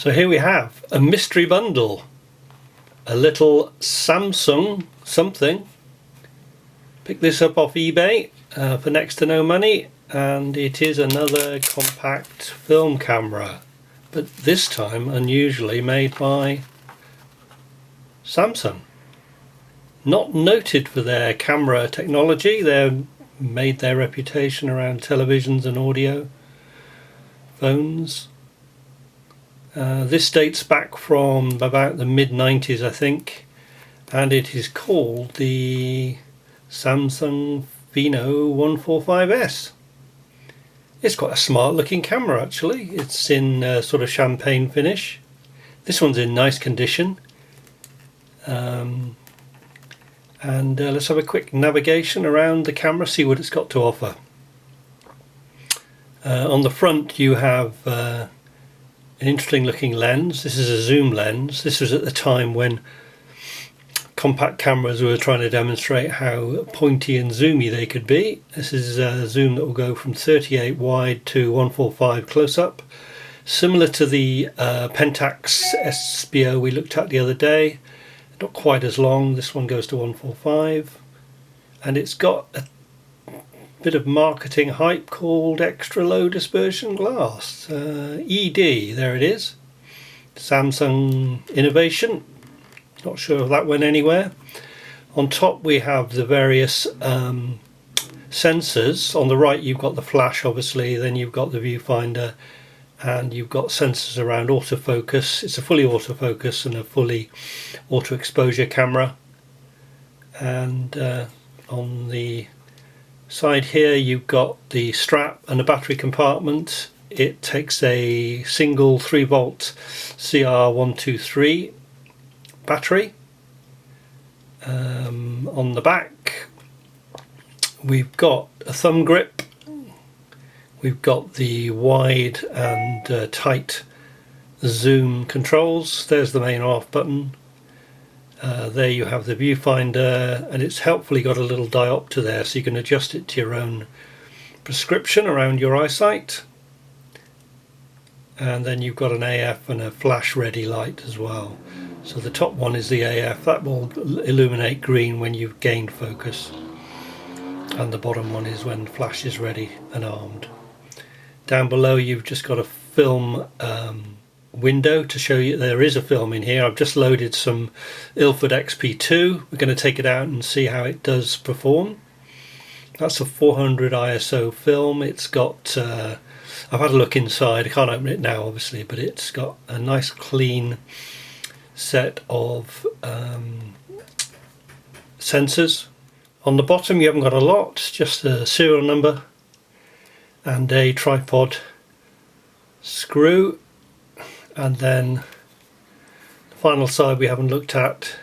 So here we have a mystery bundle, a little Samsung something. Picked this up off eBay for next to no money, and it is another compact film camera, but this time unusually made by Samsung. Not noted for their camera technology. They've made their reputation around televisions and audio phones. This dates back from about the mid-90s, I think, and it is called the Samsung Fino 145S. It's quite a smart looking camera actually. It's in sort of champagne finish. This one's in nice condition. Let's have a quick navigation around the camera, see what it's got to offer. On the front you have an interesting looking lens. This is a zoom lens. This was at the time when compact cameras were trying to demonstrate how pointy and zoomy they could be. This is a zoom that will go from 38 wide to 145 close up, similar to the Pentax SBO we looked at the other day. Not quite as long. This one goes to 145, and it's got a bit of marketing hype called extra low dispersion glass, ED. There it is, Samsung innovation. Not sure if that went anywhere. On top we have the various sensors. On the right you've got the flash, obviously, then you've got the viewfinder, and you've got sensors around autofocus. It's a fully autofocus and a fully auto exposure camera. And on the side here you've got the strap and a battery compartment. It takes a single 3-volt CR123 battery. On the back we've got a thumb grip. We've got the wide and tight zoom controls. There's the main off button. There you have the viewfinder, and it's helpfully got a little diopter there so you can adjust it to your own prescription around your eyesight. And then you've got an AF and a flash ready light as well. So the top one is the AF, that will illuminate green when you've gained focus, and the bottom one is when flash is ready and armed. Down below you've just got a film window to show you there is a film in here. I've just loaded some Ilford XP2. We're going to take it out and see how it does perform. That's a 400 ISO film. It's got, I've had a look inside, I can't open it now obviously, but it's got a nice clean set of sensors. On the bottom you haven't got a lot, just a serial number and a tripod screw. And then the final side we haven't looked at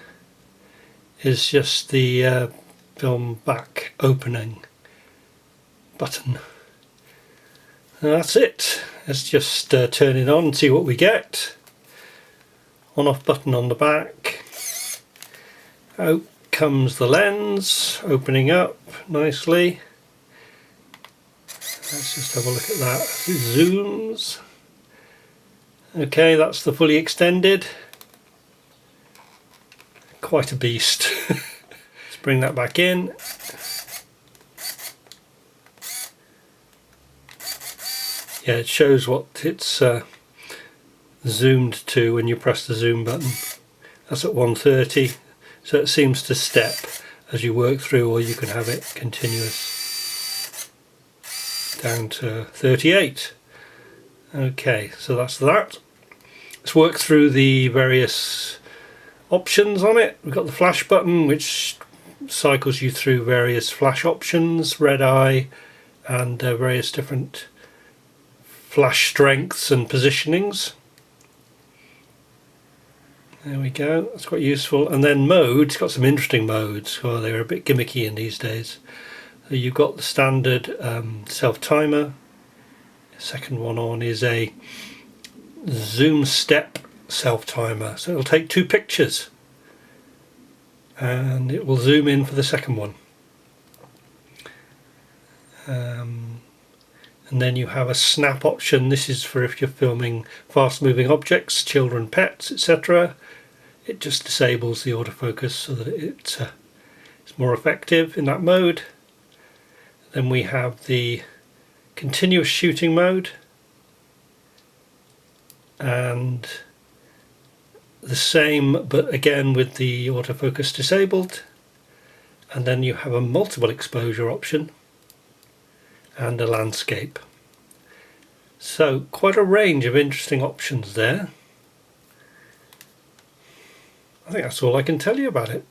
is just the film back opening button. And that's it. Let's just turn it on and see what we get. On off button on the back. Out comes the lens, opening up nicely. Let's just have a look at that. It zooms. Okay, that's the fully extended. Quite a beast. Let's bring that back in. Yeah, it shows what it's zoomed to when you press the zoom button. That's at 130, so it seems to step as you work through, or you can have it continuous down to 38. Okay, so that's that. Let's work through the various options on it. We've got the flash button, which cycles you through various flash options, red eye, and various different flash strengths and positionings. There we go, that's quite useful. And then mode, it's got some interesting modes. Oh, they're a bit gimmicky in these days. So you've got the standard self-timer. Second one on is a zoom step self-timer, so it'll take 2 pictures and it will zoom in for the second one. And then you have a snap option. This is for if you're filming fast moving objects, children, pets, etc. It just disables the autofocus so that it's more effective in that mode. Then we have the continuous shooting mode, and the same but again with the autofocus disabled. And then you have a multiple exposure option and a landscape. So quite a range of interesting options there. I think that's all I can tell you about it.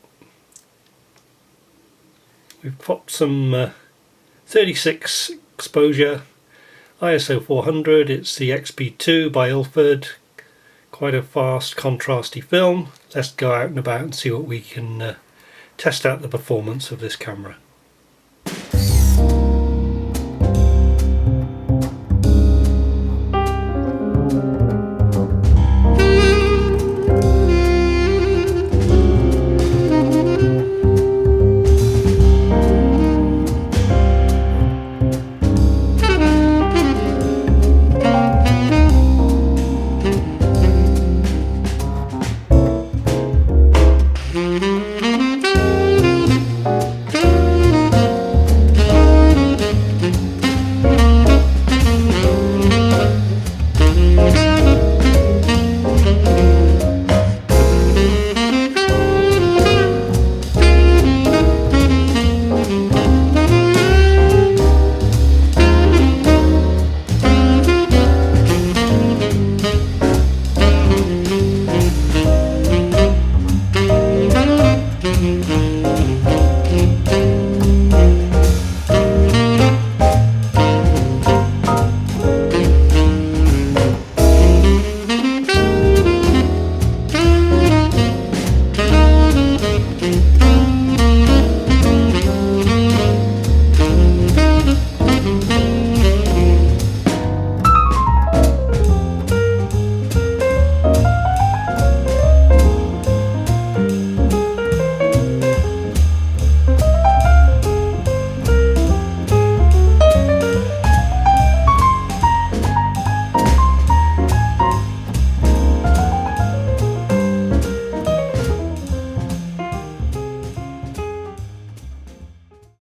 We've popped some 36 exposure, ISO 400, it's the XP2 by Ilford, quite a fast contrasty film. Let's go out and about and see what we can test out the performance of this camera.